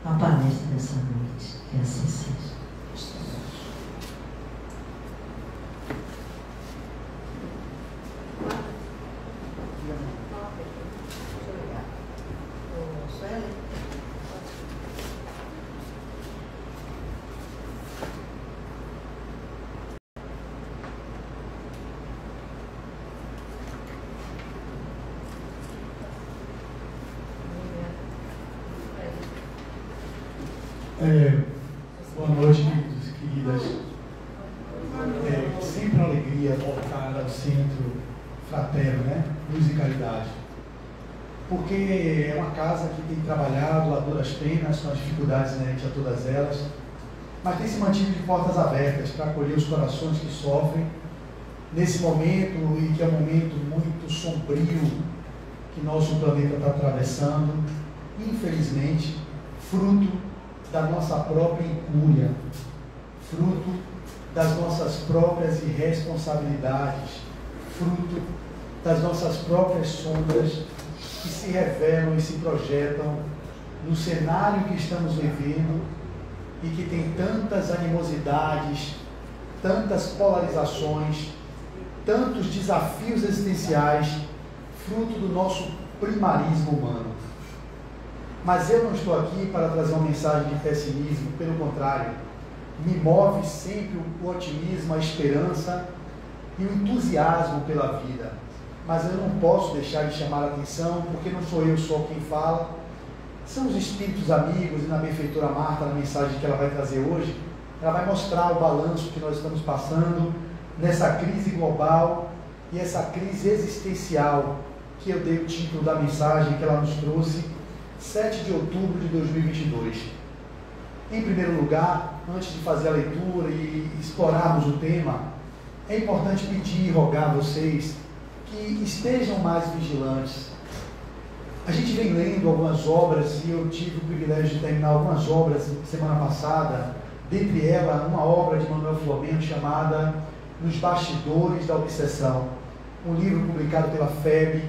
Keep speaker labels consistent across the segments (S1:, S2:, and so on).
S1: a palestra dessa noite. Que assim seja.
S2: Boa noite, queridos e queridas. Sempre uma alegria voltar ao centro fraterno, né? Luz e Caridade. Porque é uma casa que tem trabalhado a duras penas, com as dificuldades inerentes a todas elas, mas tem se mantido de portas abertas para acolher os corações que sofrem nesse momento, e que é um momento muito sombrio que nosso planeta está atravessando, infelizmente, fruto da nossa própria incúria, fruto das nossas próprias irresponsabilidades, fruto das nossas próprias sombras que se revelam e se projetam no cenário que estamos vivendo e que tem tantas animosidades, tantas polarizações, tantos desafios existenciais, fruto do nosso primarismo humano. Mas eu não estou aqui para trazer uma mensagem de pessimismo, pelo contrário, me move sempre o otimismo, a esperança e o entusiasmo pela vida. Mas eu não posso deixar de chamar a atenção, porque não sou eu só quem fala, são os espíritos amigos, e na benfeitora Marta, na mensagem que ela vai trazer hoje, ela vai mostrar o balanço que nós estamos passando nessa crise global e essa crise existencial, que eu dei o título da mensagem que ela nos trouxe, 7 de outubro de 2022. Em primeiro lugar, antes de fazer a leitura e explorarmos o tema, é importante pedir e rogar a vocês que estejam mais vigilantes. A gente vem lendo algumas obras, e eu tive o privilégio de terminar algumas obras semana passada, dentre elas uma obra de Manuel Flamengo chamada Nos Bastidores da Obsessão, um livro publicado pela FEB,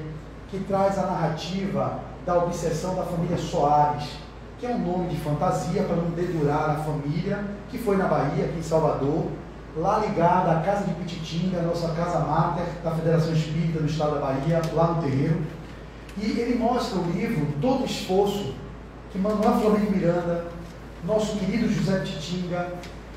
S2: que traz a narrativa da obsessão da família Soares, que é um nome de fantasia para não dedurar a família, que foi na Bahia, aqui em Salvador, lá ligada à Casa de Pititinga, a nossa casa máter da Federação Espírita do Estado da Bahia, lá no terreiro. E ele mostra o livro, todo o esforço que Manuel Flamengo Miranda, nosso querido José Pititinga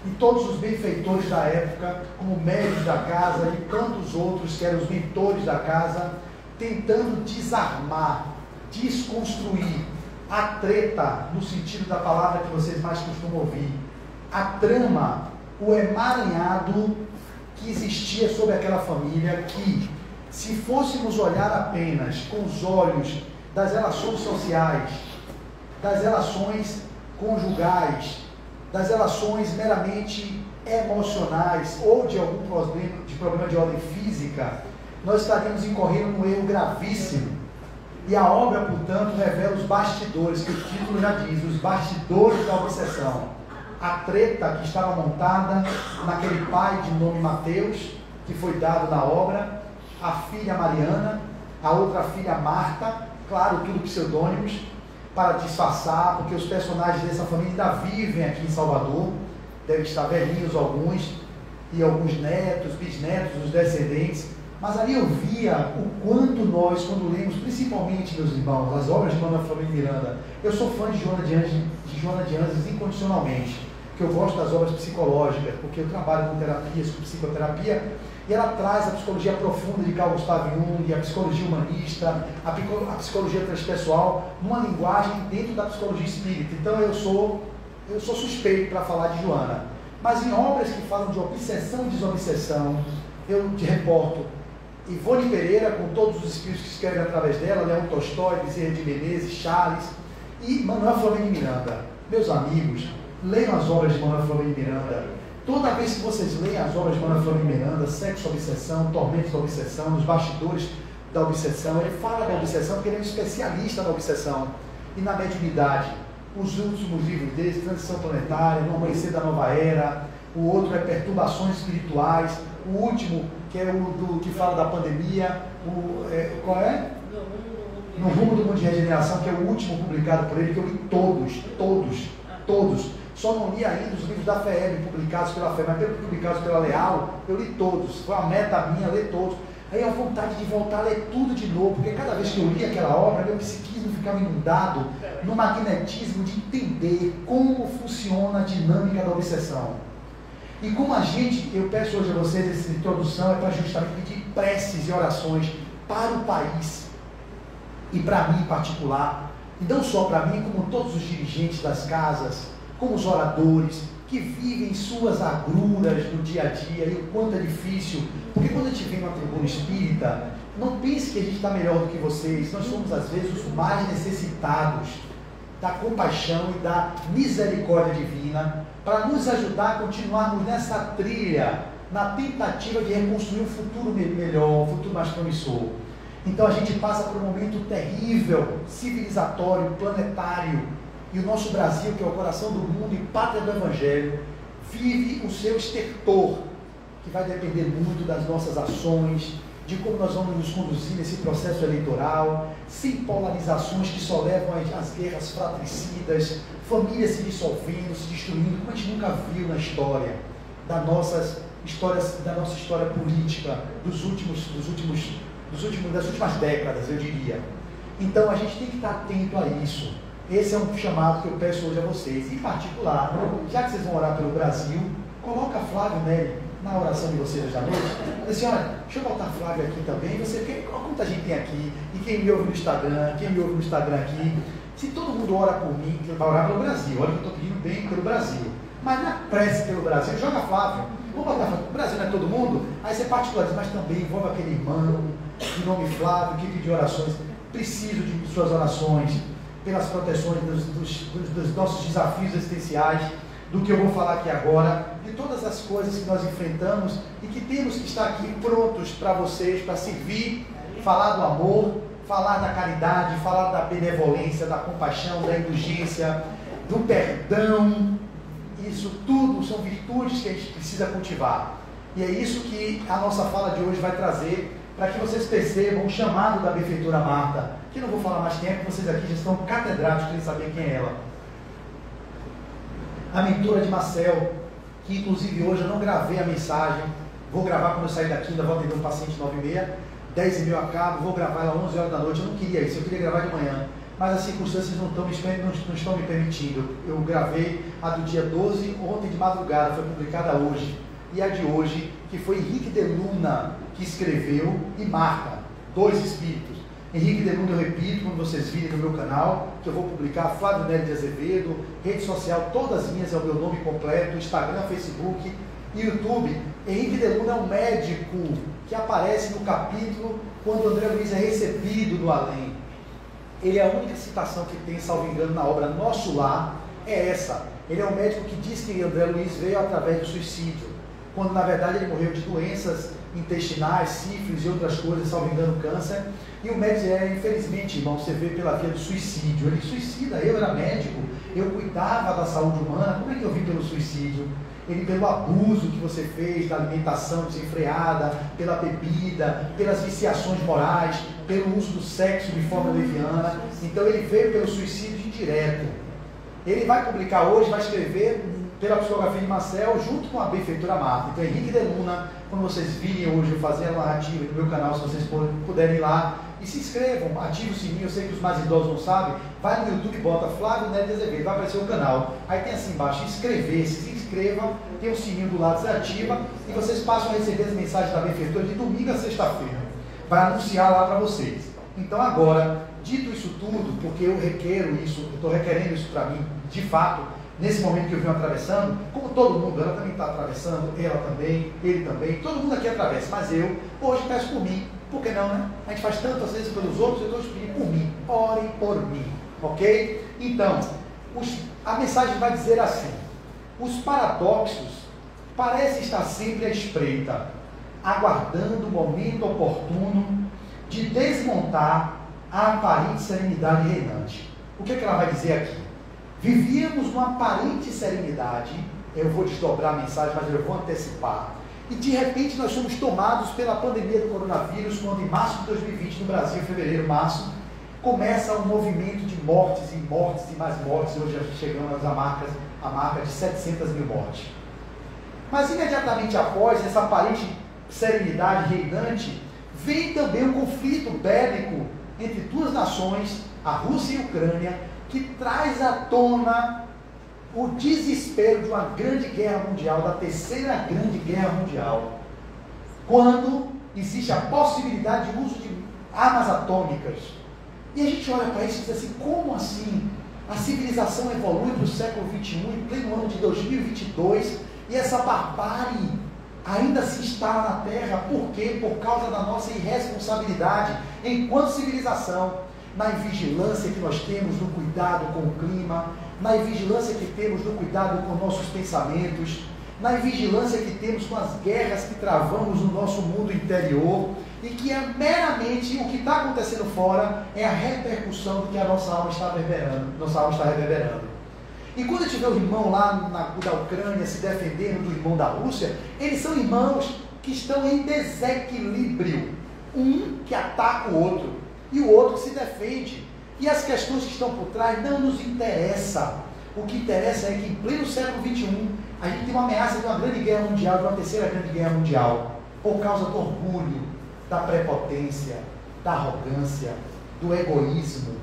S2: e todos os benfeitores da época, como médios da casa e tantos outros que eram os mentores da casa, tentando desarmar, desconstruir a treta, no sentido da palavra que vocês mais costumam ouvir, a trama, o emaranhado que existia sobre aquela família, que, se fôssemos olhar apenas com os olhos das relações sociais, das relações conjugais, das relações meramente emocionais ou de algum problema de ordem física, nós estaríamos incorrendo num erro gravíssimo. E a obra, portanto, revela os bastidores, que o título já diz, os bastidores da obsessão. A treta que estava montada naquele pai de nome Mateus, que foi dado na obra, a filha Mariana, a outra filha Marta, claro, tudo pseudônimos, para disfarçar, porque os personagens dessa família ainda vivem aqui em Salvador, devem estar velhinhos alguns, e alguns netos, bisnetos, os descendentes. Mas ali eu via o quanto nós, quando lemos, principalmente, meus irmãos, as obras de Manuel Flamengo Miranda, eu sou fã de Joana de Anjos incondicionalmente, que eu gosto das obras psicológicas, porque eu trabalho com terapias, com psicoterapia, e ela traz a psicologia profunda de Carl Gustav Jung, a psicologia humanista, a psicologia transpessoal, numa linguagem dentro da psicologia espírita. Então eu sou suspeito para falar de Joana. Mas em obras que falam de obsessão e desobsessão, eu te reporto Ivone Pereira, com todos os espíritos que escrevem através dela, Leão Tolstói, Bezerra de Menezes, Charles e Manuel Flamengo Miranda. Meus amigos, leiam as obras de Manuel Flamengo Miranda. Toda vez que vocês leem as obras de Manuel Flamengo Miranda, Sexo, Obsessão, Tormentos da Obsessão, Nos Bastidores da Obsessão, ele fala da obsessão porque ele é um especialista na obsessão e na mediunidade. Os últimos livros dele, Transição Planetária, No Amanhecer da Nova Era, o outro é Perturbações Espirituais, o último, que é o que fala da pandemia, qual é? No Rumo do Mundo de Regeneração, que é o último publicado por ele, que eu li todos. Só não li ainda os livros da FEB, publicados pela FEB, mas pelos publicados pela Leal, eu li todos. Foi uma meta minha ler todos. Aí a vontade de voltar a ler tudo de novo, porque cada vez que eu li aquela obra, meu psiquismo ficava inundado no magnetismo de entender como funciona a dinâmica da obsessão. E como eu peço hoje a vocês essa introdução, é para justamente pedir preces e orações para o país e para mim em particular, e não só para mim, como todos os dirigentes das casas, como os oradores, que vivem suas agruras no dia a dia, e o quanto é difícil, porque quando a gente vem numa tribuna espírita, não pense que a gente está melhor do que vocês, nós somos às vezes os mais necessitados da compaixão e da misericórdia divina, para nos ajudar a continuarmos nessa trilha, na tentativa de reconstruir um futuro melhor, um futuro mais promissor. Então a gente passa por um momento terrível, civilizatório, planetário, e o nosso Brasil, que é o coração do mundo e pátria do Evangelho, vive o seu estertor, que vai depender muito das nossas ações, de como nós vamos nos conduzir nesse processo eleitoral, sem polarizações que só levam às guerras fratricidas, famílias se dissolvendo, se destruindo, como a gente nunca viu na história, das nossa história política, das últimas décadas, eu diria. Então a gente tem que estar atento a isso. Esse é um chamado que eu peço hoje a vocês. Em particular, já que vocês vão orar pelo Brasil, coloca Flávio Neri na oração de vocês hoje à noite. Diz assim, olha, deixa eu botar Flávio aqui também. Quanta gente tem aqui? E quem me ouve no Instagram, aqui. Se todo mundo ora por mim, vai orar pelo Brasil. Olha que eu estou pedindo bem pelo Brasil. Mas na prece pelo Brasil, joga Flávio. Vamos botar Flávio. O Brasil não é todo mundo? Aí você particulariza, mas também envolve aquele irmão, de nome Flávio, que pediu orações. Preciso de suas orações, pelas proteções dos nossos desafios existenciais, do que eu vou falar aqui agora, de todas as coisas que nós enfrentamos e que temos que estar aqui prontos para vocês, para servir, falar do amor, falar da caridade, falar da benevolência, da compaixão, da indulgência, do perdão. Isso tudo são virtudes que a gente precisa cultivar. E é isso que a nossa fala de hoje vai trazer, para que vocês percebam o chamado da benfeitora Marta, que não vou falar mais tempo, vocês aqui já estão catedrados para saber quem é ela. A mentora de Marcel, que inclusive hoje eu não gravei a mensagem, vou gravar quando eu sair daqui, ainda vou atender um paciente 9h30, 10h30 eu acabo, vou gravar ela 11 horas da noite, eu não queria isso, eu queria gravar de manhã, mas as circunstâncias não estão me permitindo. Eu gravei a do dia 12, ontem de madrugada, foi publicada hoje, e a de hoje, que foi Henrique de Luna, que escreveu, e Marta, dois espíritos. Henrique de Luna, eu repito, quando vocês virem no meu canal, que eu vou publicar, Flávio Neri de Azevedo, rede social, todas minhas, é o meu nome completo, Instagram, Facebook e YouTube. Henrique de Luna é um médico que aparece no capítulo quando André Luiz é recebido do além. Ele é a única citação que tem, salvo engano, na obra Nosso Lar, é essa. Ele é um médico que diz que André Luiz veio através do suicídio, quando na verdade ele morreu de doenças intestinais, sífilis e outras coisas, salvo engano, câncer. E o médico infelizmente, irmão, você vê pela via do suicídio. Ele suicida, eu era médico, eu cuidava da saúde humana, como é que eu vi pelo suicídio? Ele pelo abuso que você fez da alimentação desenfreada, pela bebida, pelas viciações morais, pelo uso do sexo de forma leviana. Então ele veio pelo suicídio indireto. Ele vai publicar hoje, vai escrever pela psicografia de Marcel, junto com a benfeitora Marta. Então Henrique de Luna, quando vocês virem hoje eu fazer a narrativa no meu canal, se vocês puderem ir lá, e se inscrevam, ative o sininho, eu sei que os mais idosos não sabem, vai no YouTube e bota Flávio Neri de Azevedo, vai aparecer o canal, aí tem assim embaixo, inscrever-se, se inscrevam, tem um sininho do lado, se ativa, e vocês passam a receber as mensagens da benfeitora de domingo a sexta-feira, vai anunciar lá para vocês. Então agora, dito isso tudo, porque eu requero isso, eu estou requerendo isso para mim, de fato, nesse momento que eu venho atravessando, como todo mundo, ela também está atravessando, ela também, ele também, todo mundo aqui atravessa, mas eu hoje peço por mim, por que não, né? A gente faz tantas vezes pelos outros, eu estou pedindo por mim, orem por mim, ok? Então, a mensagem vai dizer assim: os paradoxos parecem estar sempre à espreita, aguardando o momento oportuno de desmontar a aparente serenidade reinante. O que é que ela vai dizer aqui? Vivíamos numa aparente serenidade, eu vou desdobrar a mensagem, mas eu vou antecipar, e de repente nós somos tomados pela pandemia do coronavírus, quando em março de 2020 no Brasil, fevereiro, março, começa um movimento de mortes e mortes e mais mortes. Hoje chegamos à marca de 700 mil mortes. Mas imediatamente após essa aparente serenidade reinante, vem também um conflito bélico entre duas nações, a Rússia e a Ucrânia, que traz à tona o desespero de uma grande guerra mundial, da terceira grande guerra mundial, quando existe a possibilidade de uso de armas atômicas. E a gente olha para isso e diz assim, como assim? A civilização evolui para o século XXI, em pleno ano de 2022, e essa barbárie ainda se instala na Terra. Por quê? Por causa da nossa irresponsabilidade enquanto civilização, na vigilância que nós temos no cuidado com o clima, na vigilância que temos no cuidado com nossos pensamentos, na vigilância que temos com as guerras que travamos no nosso mundo interior, e que é meramente o que está acontecendo fora, é a repercussão do que a nossa alma está reverberando. E quando a gente vê o irmão lá da Ucrânia se defendendo do irmão da Rússia, eles são irmãos que estão em desequilíbrio, um que ataca o outro, e o outro que se defende. E as questões que estão por trás não nos interessam. O que interessa é que em pleno século XXI, a gente tem uma ameaça de uma grande guerra mundial, de uma terceira grande guerra mundial, por causa do orgulho, da prepotência, da arrogância, do egoísmo,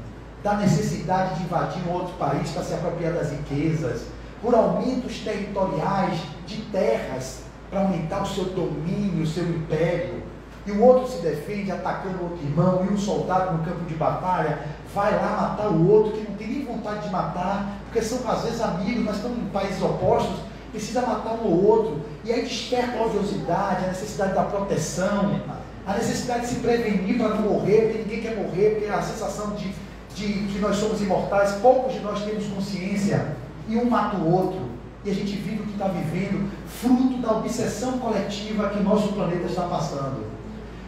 S2: da necessidade de invadir um outro país para se apropriar das riquezas, por aumentos territoriais de terras, para aumentar o seu domínio, o seu império. E o outro se defende atacando o outro irmão, e um soldado no campo de batalha vai lá matar o outro, que não tem nem vontade de matar, porque são às vezes amigos, mas estão em países opostos, precisa matar um ou outro, e aí desperta a odiosidade, a necessidade da proteção, a necessidade de se prevenir para não morrer, porque ninguém quer morrer, porque a sensação de que nós somos imortais, poucos de nós temos consciência, e um mata o outro, e a gente vive o que está vivendo, fruto da obsessão coletiva que o nosso planeta está passando.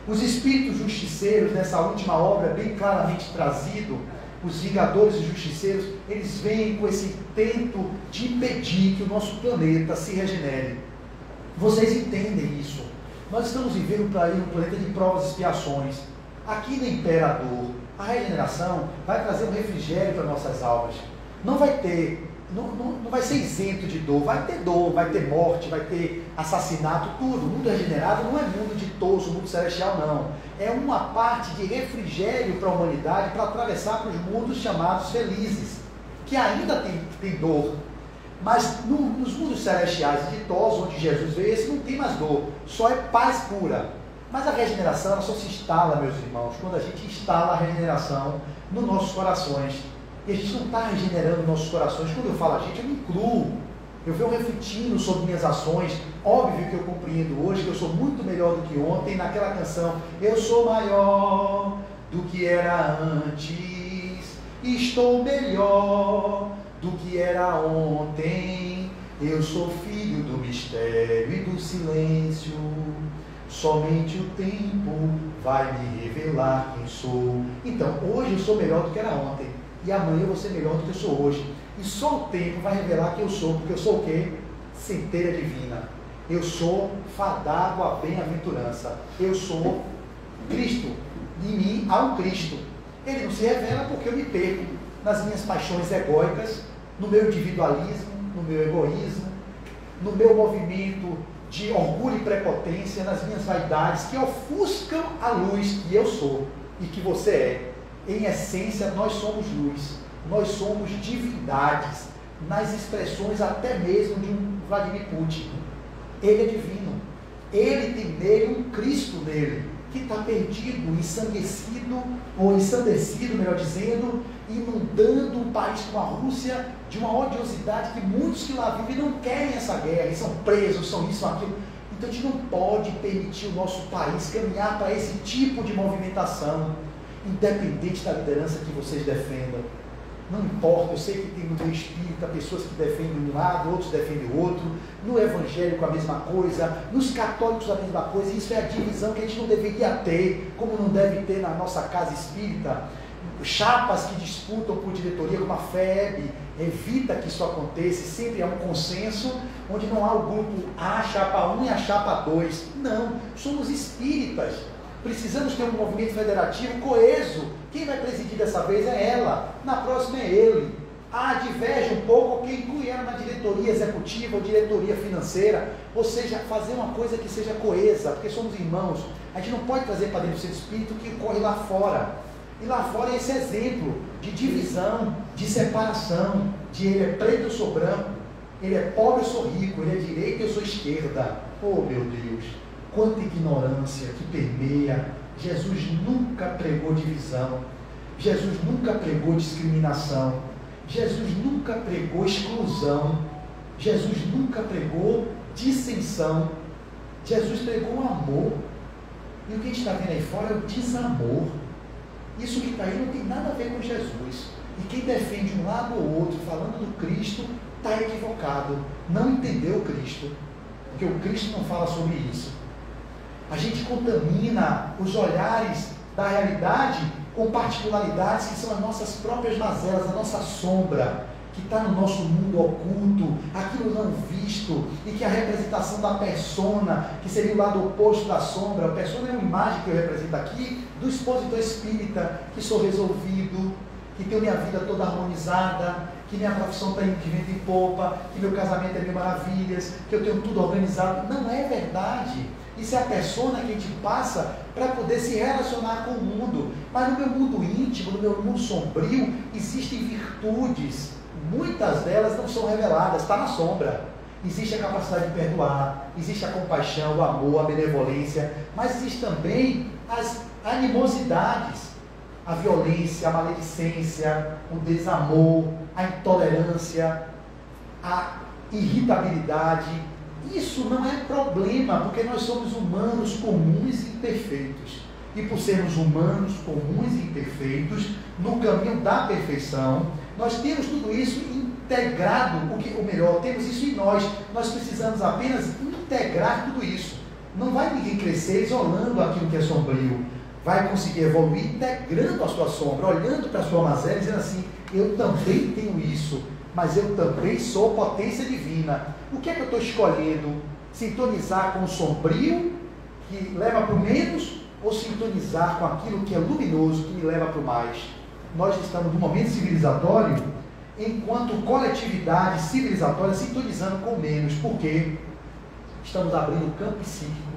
S2: Os espíritos justiceiros, nessa última obra, bem claramente trazido, os vingadores e justiceiros, eles vêm com esse intento de impedir que o nosso planeta se regenere. Vocês entendem isso? Nós estamos vivendo para ir um planeta de provas e expiações. Aqui no Imperador, a regeneração vai trazer um refrigério para nossas almas. Não vai ter, não vai ser isento de dor, vai ter morte, vai ter assassinato, tudo. O mundo regenerado não é mundo ditoso, mundo celestial, não. É uma parte de refrigério para a humanidade, para atravessar para os mundos chamados felizes, que ainda tem dor. Mas nos mundos celestiais ditosos, onde Jesus veio, esse não tem mais dor, só é paz pura. Mas a regeneração, ela só se instala, meus irmãos, quando a gente instala a regeneração nos nossos corações. E a gente não está regenerando nossos corações. Quando eu falo a gente, eu me incluo. Eu venho refletindo sobre minhas ações. Óbvio que eu compreendo hoje que eu sou muito melhor do que ontem. Naquela canção, eu sou maior do que era antes, estou melhor do que era ontem. Eu sou filho do mistério e do silêncio. Somente o tempo vai me revelar quem sou. Então, hoje eu sou melhor do que era ontem. E amanhã eu vou ser melhor do que eu sou hoje. E só o tempo vai revelar quem eu sou. Porque eu sou o quê? Centelha divina. Eu sou fadado à bem-aventurança. Eu sou Cristo. Em mim há um Cristo. Ele não se revela porque eu me perco nas minhas paixões egóicas, no meu individualismo, no meu egoísmo, no meu movimento de orgulho e prepotência, nas minhas vaidades, que ofuscam a luz que eu sou e que você é. Em essência, nós somos luz, nós somos divindades, nas expressões até mesmo de um Vladimir Putin. Ele é divino, ele tem nele um Cristo nele, que está perdido, ensandecido, ou ensandecido, melhor dizendo, inundando um país como a Rússia de uma odiosidade que muitos que lá vivem não querem essa guerra, e são presos, são isso, são aquilo. Então a gente não pode permitir o nosso país caminhar para esse tipo de movimentação, independente da liderança que vocês defendam. Não importa, eu sei que tem no meio espírita pessoas que defendem um lado, outros defendem o outro, no evangélico a mesma coisa, nos católicos a mesma coisa, e isso é a divisão que a gente não deveria ter, como não deve ter na nossa casa espírita, chapas que disputam por diretoria, como a FEB, evita que isso aconteça, sempre há um consenso, onde não há o grupo A, a chapa 1 e a chapa 2, não, somos espíritas, Precisamos ter um movimento federativo coeso. Quem vai presidir dessa vez é ela, na próxima é ele. Diverge um pouco quem inclui ela na diretoria executiva ou diretoria financeira, ou seja, fazer uma coisa que seja coesa, porque somos irmãos. A gente não pode trazer para dentro do seu espírito o que ocorre lá fora. E lá fora é esse exemplo de divisão, de separação, de ele é preto, eu sou branco, ele é pobre, eu sou rico, ele é direita, eu sou esquerda. Oh meu Deus, quanta ignorância que permeia. Jesus nunca pregou divisão, Jesus nunca pregou discriminação, Jesus nunca pregou exclusão, Jesus nunca pregou dissensão, Jesus pregou amor. E o que a gente está vendo aí fora é o desamor. Isso que está aí não tem nada a ver com Jesus. E quem defende um lado ou outro, falando do Cristo, está equivocado. Não entendeu o Cristo. Porque o Cristo não fala sobre isso. A gente contamina os olhares da realidade com particularidades que são as nossas próprias mazelas, a nossa sombra, que está no nosso mundo oculto, aquilo não visto, e que a representação da persona, que seria o lado oposto da sombra, a persona é uma imagem que eu represento aqui, do expositor espírita, que sou resolvido, que tenho minha vida toda harmonizada, que minha profissão está de vento em popa, que meu casamento é mil maravilhas, que eu tenho tudo organizado. Não é verdade. Isso é a persona que a gente passa para poder se relacionar com o mundo. Mas no meu mundo íntimo, no meu mundo sombrio, existem virtudes. Muitas delas não são reveladas, está na sombra. Existe a capacidade de perdoar, existe a compaixão, o amor, a benevolência, mas existe também as animosidades, a violência, a maledicência, o desamor, a intolerância, a irritabilidade. Isso não é problema, porque nós somos humanos comuns e imperfeitos. E por sermos humanos comuns e imperfeitos, no caminho da perfeição, nós temos tudo isso integrado, ou melhor, temos isso em nós. Nós precisamos apenas integrar tudo isso. Não vai ninguém crescer isolando aquilo que é sombrio. Vai conseguir evoluir integrando a sua sombra, olhando para a sua mazela e dizendo assim, eu também tenho isso, mas eu também sou potência divina. O que é que eu estou escolhendo? Sintonizar com o sombrio, que leva para o menos, ou sintonizar com aquilo que é luminoso, que me leva para o mais? Nós estamos num momento civilizatório, enquanto coletividade civilizatória, sintonizando com o menos. Por quê? Estamos abrindo o campo psíquico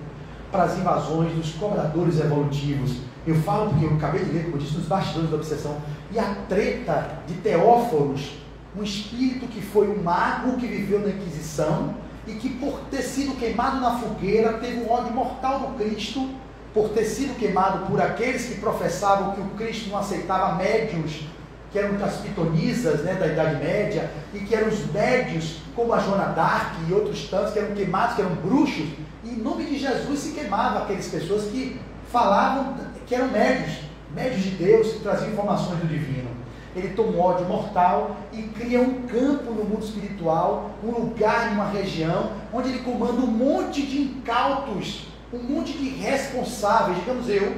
S2: para as invasões dos cobradores evolutivos. Eu falo porque eu acabei de ler, como eu disse, nos bastidores da obsessão, e a treta de Teóforos, um espírito que foi um mago que viveu na Inquisição e que, por ter sido queimado na fogueira, teve um ódio mortal do Cristo, por ter sido queimado por aqueles que professavam que o Cristo não aceitava médiuns, que eram as pitonisas, né, da Idade Média, e que eram os médios, como a Joana d'Arc e outros tantos, que eram queimados, que eram bruxos, e em nome de Jesus se queimava aquelas pessoas que falavam que eram médios de Deus, que traziam informações do divino. Ele toma um ódio mortal e cria um campo no mundo espiritual, um lugar em uma região, onde ele comanda um monte de incautos, um monte de responsáveis. Digamos eu,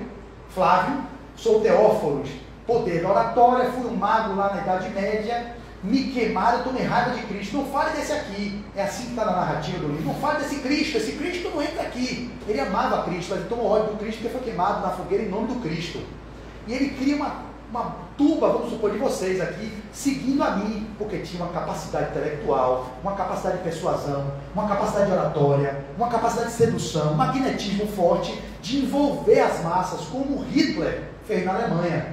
S2: Flávio, sou Teóforos, poder da oratória, fui um mago lá na Idade Média, me queimaram, eu tomei raiva de Cristo. Não fale desse aqui, é assim que está na narrativa do livro. Não fale desse Cristo, esse Cristo não entra aqui. Ele amava Cristo, mas ele tomou ódio do Cristo porque foi queimado na fogueira em nome do Cristo. E ele cria uma turba, vamos supor, de vocês aqui, seguindo a mim, porque tinha uma capacidade intelectual, uma capacidade de persuasão, uma capacidade de oratória, uma capacidade de sedução, um magnetismo forte de envolver as massas, como Hitler fez na Alemanha.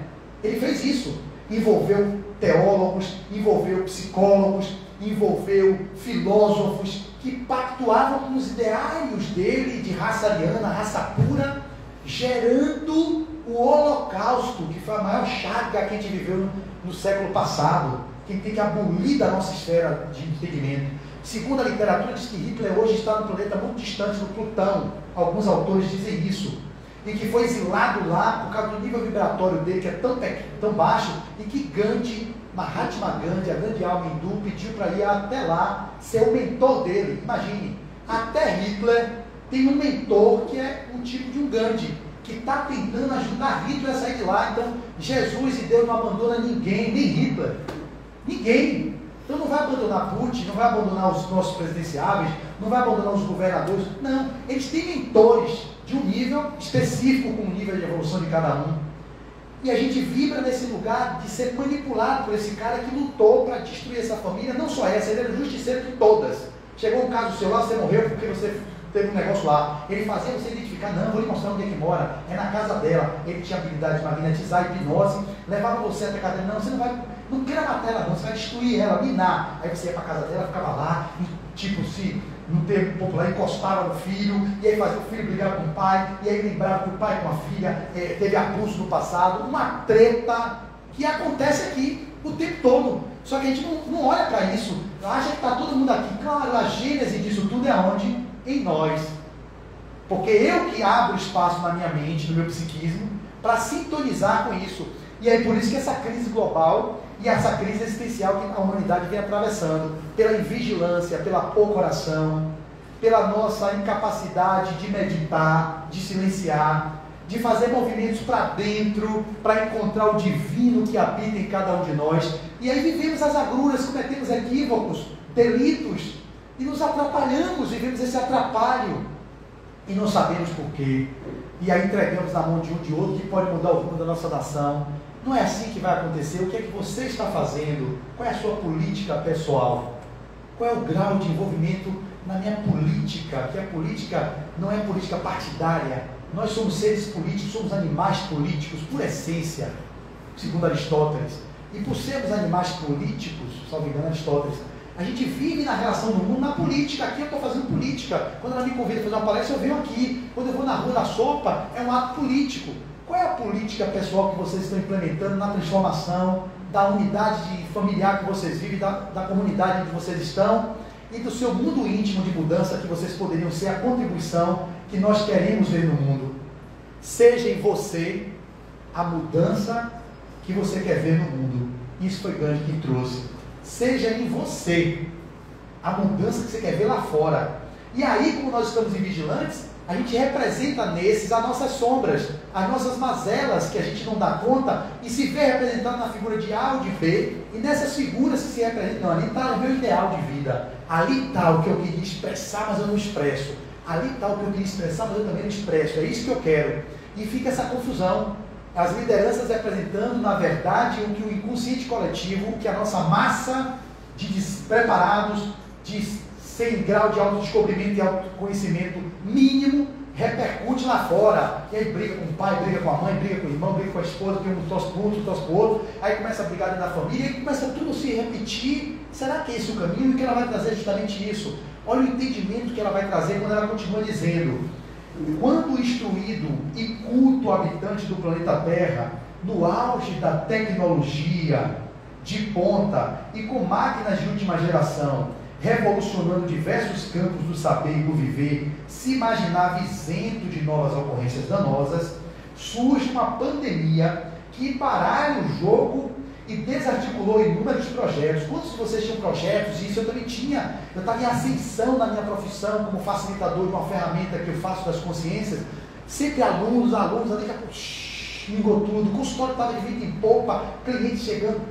S2: Ele fez isso, envolveu teólogos, envolveu psicólogos, envolveu filósofos que pactuavam com os ideários dele de raça ariana, raça pura, gerando o Holocausto, que foi a maior chaga que a gente viveu no século passado, que tem que abolir da nossa esfera de entendimento. Segundo a literatura, diz que Hitler hoje está no planeta muito distante do Plutão. Alguns autores dizem isso. E que foi exilado lá por causa do nível vibratório dele, que é tão baixo, e que Gandhi, Mahatma Gandhi, a grande alma hindu, pediu para ir até lá ser o mentor dele. Imagine, até Hitler tem um mentor que é um tipo de um Gandhi, que está tentando ajudar Hitler a sair de lá. Então, Jesus e Deus não abandonam ninguém, nem Hitler. Ninguém. Então não vai abandonar Putin, não vai abandonar os nossos presidenciáveis, não vai abandonar os governadores. Não, eles têm mentores. de um nível específico com o nível de evolução de cada um. E a gente vibra nesse lugar de ser manipulado por esse cara que lutou para destruir essa família, não só essa, ele era o justiceiro de todas. Chegou um caso seu lá, você morreu porque você teve um negócio lá. Ele fazia você identificar, não, vou lhe mostrar onde é que mora, é na casa dela. Ele tinha habilidade de magnetizar, hipnose, levava você até a casa dela, não, você não vai, não queira matar ela não, você vai destruir ela, minar. Aí você ia para a casa dela, ficava lá, e, tipo, se no termo popular, encostava no filho, e aí fazia o filho brigar com o pai, e aí lembrava que o pai com a filha teve abuso no passado, uma treta que acontece aqui o tempo todo. Só que a gente não olha para isso, acha que está todo mundo aqui. Claro, a gênese disso tudo é onde? Em nós. Porque eu que abro espaço na minha mente, no meu psiquismo, para sintonizar com isso. E é por isso que essa crise global e essa crise existencial que a humanidade vem atravessando, pela invigilância, pela pouca oração, pela nossa incapacidade de meditar, de silenciar, de fazer movimentos para dentro, para encontrar o divino que habita em cada um de nós. E aí vivemos as agruras, cometemos equívocos, delitos, e nos atrapalhamos, vivemos esse atrapalho, e não sabemos porquê. E aí entregamos na mão de um de outro, que pode mudar o rumo da nossa nação. Não é assim que vai acontecer. O que é que você está fazendo? Qual é a sua política pessoal? Qual é o grau de envolvimento na minha política? Que a política não é política partidária. Nós somos seres políticos, somos animais políticos, por essência, segundo Aristóteles. E por sermos animais políticos, salvo engano Aristóteles, a gente vive na relação do mundo, na política. Aqui eu estou fazendo política. Quando ela me convida a fazer uma palestra, eu venho aqui. Quando eu vou na Rua da Sopa, é um ato político. Qual é a política pessoal que vocês estão implementando na transformação da unidade familiar que vocês vivem, da comunidade onde vocês estão e do seu mundo íntimo de mudança que vocês poderiam ser a contribuição que nós queremos ver no mundo? Seja em você a mudança que você quer ver no mundo. Isso foi Gandhi que trouxe. Seja em você a mudança que você quer ver lá fora. E aí, como nós estamos em vigilantes, a gente representa nesses as nossas sombras, as nossas mazelas que a gente não dá conta e se vê representado na figura de A ou de B, e nessas figuras que se representam, ali está o meu ideal de vida, ali está o que eu queria expressar, mas eu não expresso, ali está o que eu queria expressar, mas eu também não expresso, é isso que eu quero. E fica essa confusão, as lideranças representando, na verdade, o que o inconsciente coletivo, o que a nossa massa de despreparados, de sem grau de autodescobrimento e autoconhecimento mínimo, repercute lá fora. E aí briga com o pai, briga com a mãe, briga com o irmão, briga com a esposa, que um torce para um, outro torce para o outro, aí começa a brigar dentro da família, e começa tudo a se repetir. Será que é esse o caminho? E que ela vai trazer justamente isso. Olha o entendimento que ela vai trazer quando ela continua dizendo: quando instruído e culto habitante do planeta Terra, no auge da tecnologia de ponta e com máquinas de última geração, revolucionando diversos campos do saber e do viver, se imaginava isento de novas ocorrências danosas, surge uma pandemia que baralha o jogo e desarticulou inúmeros projetos. Quantos de vocês tinham projetos? Isso eu também tinha. Eu estava em ascensão na minha profissão como facilitador de uma ferramenta que eu faço das consciências. Sempre alunos, daqui a pouco, mingou tudo. O consultório estava de vento em popa, cliente chegando,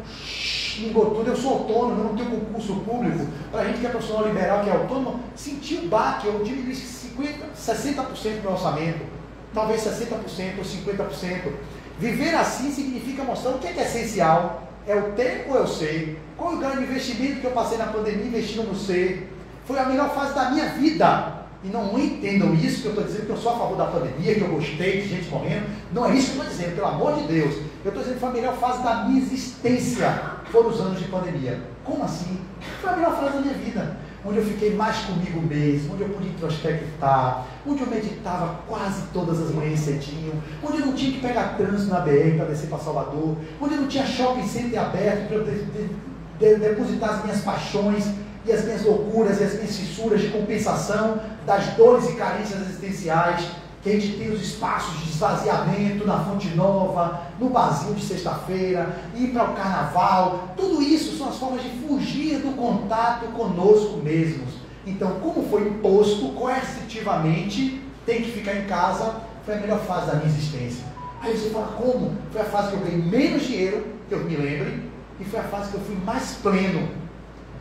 S2: mingou tudo. Eu sou autônomo, eu não tenho concurso público. Para a gente que é profissional liberal, que é autônomo, senti o baque. Eu diminuí 60% do meu orçamento, talvez 60% ou 50%. Viver assim significa mostrar o que é essencial. É o ter ou é o ser? Qual o grande investimento que eu passei na pandemia investindo no ser? Foi a melhor fase da minha vida. E não entendam isso, que eu estou dizendo que eu sou a favor da pandemia, que eu gostei de gente morrendo. Não é isso que eu estou dizendo, pelo amor de Deus. Eu estou dizendo que foi a melhor fase da minha existência. Foram os anos de pandemia. Como assim? Foi a melhor fase da minha vida. Onde eu fiquei mais comigo mesmo, onde eu pude introspectar, onde eu meditava quase todas as manhãs cedinho, onde eu não tinha que pegar trânsito na BR para descer para Salvador, onde eu não tinha shopping center aberto para eu depositar as minhas paixões e as minhas loucuras e as minhas fissuras de compensação das dores e carências existenciais, que a gente tem os espaços de esvaziamento na Fonte Nova, no barzinho de sexta-feira, ir para o carnaval. Tudo isso são as formas de fugir do contato conosco mesmos. Então, como foi imposto coercitivamente, tem que ficar em casa, foi a melhor fase da minha existência. Aí você fala, como? Foi a fase que eu ganhei menos dinheiro, que eu me lembre, e foi a fase que eu fui mais pleno,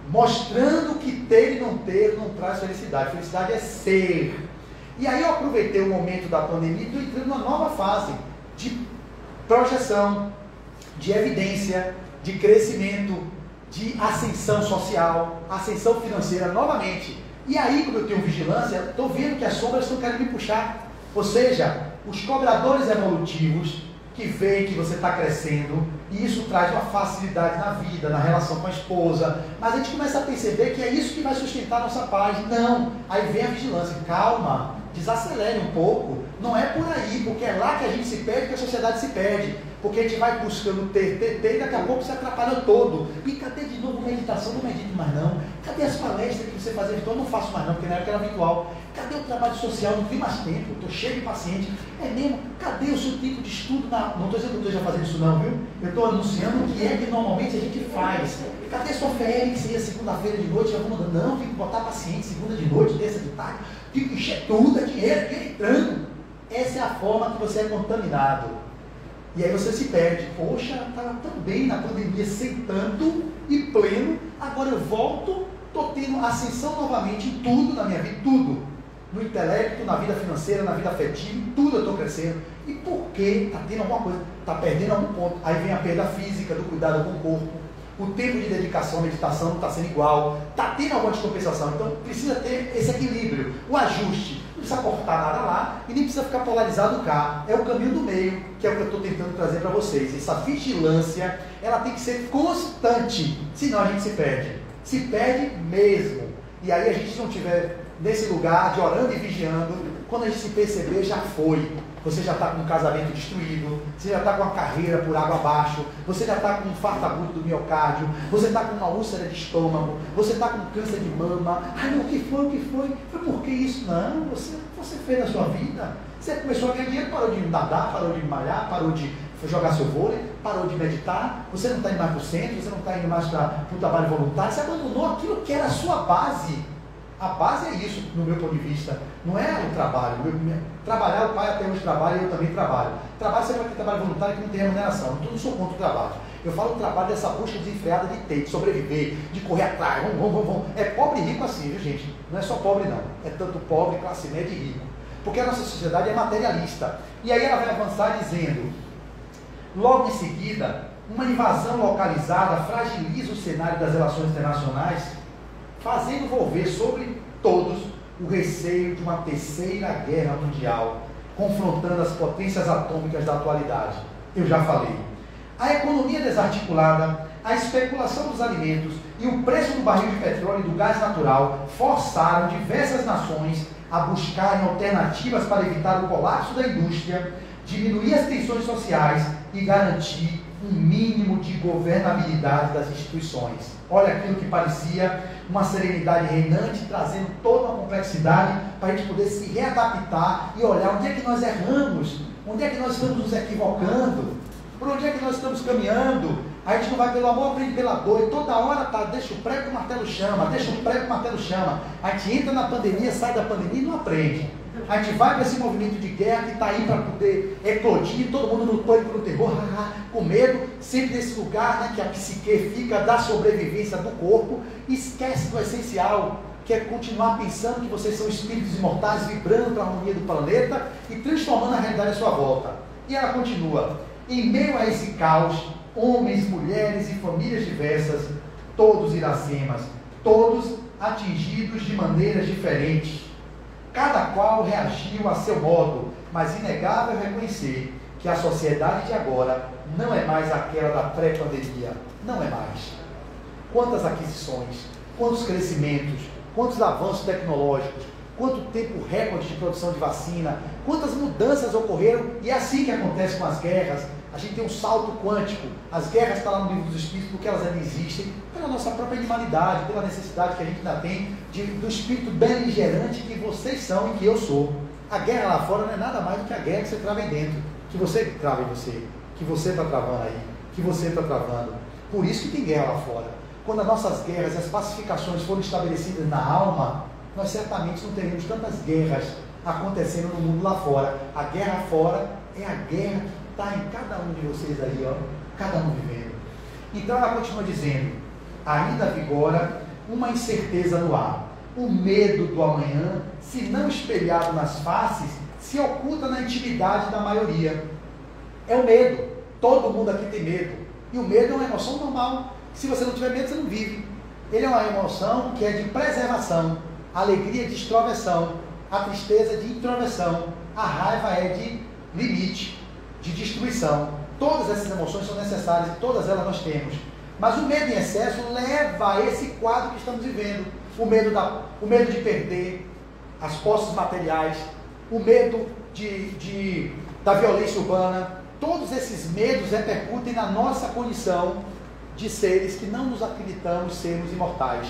S2: mostrando que ter e não ter não traz felicidade. Felicidade é ser. E aí eu aproveitei o momento da pandemia e estou entrando numa nova fase de projeção, de evidência, de crescimento, de ascensão social, ascensão financeira novamente. E aí, como eu tenho vigilância, estou vendo que as sombras estão querendo me puxar. Ou seja, os cobradores evolutivos que veem que você está crescendo, e isso traz uma facilidade na vida, na relação com a esposa, mas a gente começa a perceber que é isso que vai sustentar a nossa paz. Não, aí vem a vigilância, calma, desacelere um pouco, não é por aí, porque é lá que a gente se perde, que a sociedade se perde, porque a gente vai buscando ter, e daqui a pouco se atrapalha todo. E cadê de novo meditação? Não medito mais não. Cadê as palestras que você fazia virtual? Não faço mais não, porque na época era virtual. Cadê o trabalho social? Não tem mais tempo, estou cheio de paciente. É mesmo? Cadê o seu tipo de estudo? Não estou dizendo que eu esteja fazendo isso não, viu? Eu estou anunciando o que é que normalmente a gente faz. Cadê a sua FL que seria segunda-feira de noite? Já vou mandando. Não, tem que botar paciente segunda de noite, terça de tarde. Tem que encher tudo, é dinheiro entrando. Essa é a forma que você é contaminado. E aí você se perde. Poxa, estava tão bem na pandemia, sentando e pleno. Agora eu volto, estou tendo ascensão novamente em tudo na minha vida, tudo. No intelecto, na vida financeira, na vida afetiva, em tudo eu estou crescendo. E por que está tendo alguma coisa? Está perdendo algum ponto. Aí vem a perda física, do cuidado com o corpo. O tempo de dedicação à meditação não está sendo igual. Está tendo alguma descompensação. Então precisa ter esse equilíbrio, o ajuste. Não precisa cortar nada lá e nem precisa ficar polarizado cá. É o caminho do meio, que é o que eu estou tentando trazer para vocês. Essa vigilância, ela tem que ser constante, senão a gente se perde. Se perde mesmo. E aí a gente não tiver nesse lugar de orando e vigiando, quando a gente se perceber, já foi. Você já está com um casamento destruído, você já está com a carreira por água abaixo, você já está com um infarto agudo do miocárdio, você está com uma úlcera de estômago, você está com câncer de mama. Ai, não, o que foi? Foi por que isso? Não, você fez na sua vida. Você começou a ganhar dinheiro, parou de nadar, parou de malhar, parou de jogar seu vôlei, parou de meditar, você não está indo mais para o centro, você não está indo mais para o trabalho voluntário, você abandonou aquilo que era a sua base. A base é isso, no meu ponto de vista, não é o trabalho. Trabalhar, o pai até hoje trabalha e eu também trabalho. Trabalho sempre aquele trabalho voluntário que não tem remuneração, então eu não sou contra o trabalho. Eu falo o trabalho dessa busca desenfreada de ter, de sobreviver, de correr atrás, vamos. É pobre e rico assim, viu gente? Não é só pobre não, é tanto pobre, classe média e rico. Porque a nossa sociedade é materialista. E aí ela vai avançar dizendo, logo em seguida, uma invasão localizada fragiliza o cenário das relações internacionais, fazendo envolver sobre todos o receio de uma terceira guerra mundial, confrontando as potências atômicas da atualidade. Eu já falei. A economia desarticulada, a especulação dos alimentos e o preço do barril de petróleo e do gás natural forçaram diversas nações a buscarem alternativas para evitar o colapso da indústria, diminuir as tensões sociais e garantir um mínimo de governabilidade das instituições. Olha aquilo que parecia uma serenidade reinante, trazendo toda uma complexidade para a gente poder se readaptar e olhar onde é que nós erramos, onde é que nós estamos nos equivocando, por onde é que nós estamos caminhando. A gente não vai pelo amor, aprende pela dor, e toda hora tá, deixa o prego, o martelo chama, deixa o prego, o martelo chama. A gente entra na pandemia, sai da pandemia e não aprende. A gente vai para esse movimento de guerra que está aí para poder eclodir, todo mundo no pânico, no terror, com medo, sempre nesse lugar, né, que a psique fica da sobrevivência do corpo, e esquece do essencial, que é continuar pensando que vocês são espíritos imortais, vibrando para a harmonia do planeta e transformando a realidade à sua volta. E ela continua, em meio a esse caos, homens, mulheres e famílias diversas, todos iracemas, todos atingidos de maneiras diferentes. Cada qual reagiu a seu modo, mas inegável reconhecer que a sociedade de agora não é mais aquela da pré-pandemia. Não é mais. Quantas aquisições, quantos crescimentos, quantos avanços tecnológicos, quanto tempo recorde de produção de vacina, quantas mudanças ocorreram, e é assim que acontece com as guerras. A gente tem um salto quântico. As guerras estão lá no livro dos Espíritos porque elas ainda existem, pela nossa própria animalidade, pela necessidade que a gente ainda tem do espírito beligerante que vocês são e que eu sou. A guerra lá fora não é nada mais do que a guerra que você trava aí dentro, que você trava em você, que você está travando aí, que você está travando. Por isso que tem guerra lá fora. Quando as nossas guerras e as pacificações forem estabelecidas na alma, nós certamente não teremos tantas guerras acontecendo no mundo lá fora. A guerra fora é a guerra que está em cada um de vocês aí, ó, cada um vivendo. Então ela continua dizendo, ainda vigora uma incerteza no ar, O medo do amanhã, se não espelhado nas faces, se oculta na intimidade da maioria. É o medo. Todo mundo aqui tem medo. E o medo é uma emoção normal. Se você não tiver medo, você não vive. Ele é uma emoção que é de preservação. A alegria é de extroversão. A tristeza é de introversão. A raiva é de limite, de destruição. Todas essas emoções são necessárias e todas elas nós temos. Mas o medo em excesso leva a esse quadro que estamos vivendo. O medo de perder as posses materiais, o medo da violência urbana. Todos esses medos repercutem na nossa condição de seres que não nos acreditamos sermos imortais.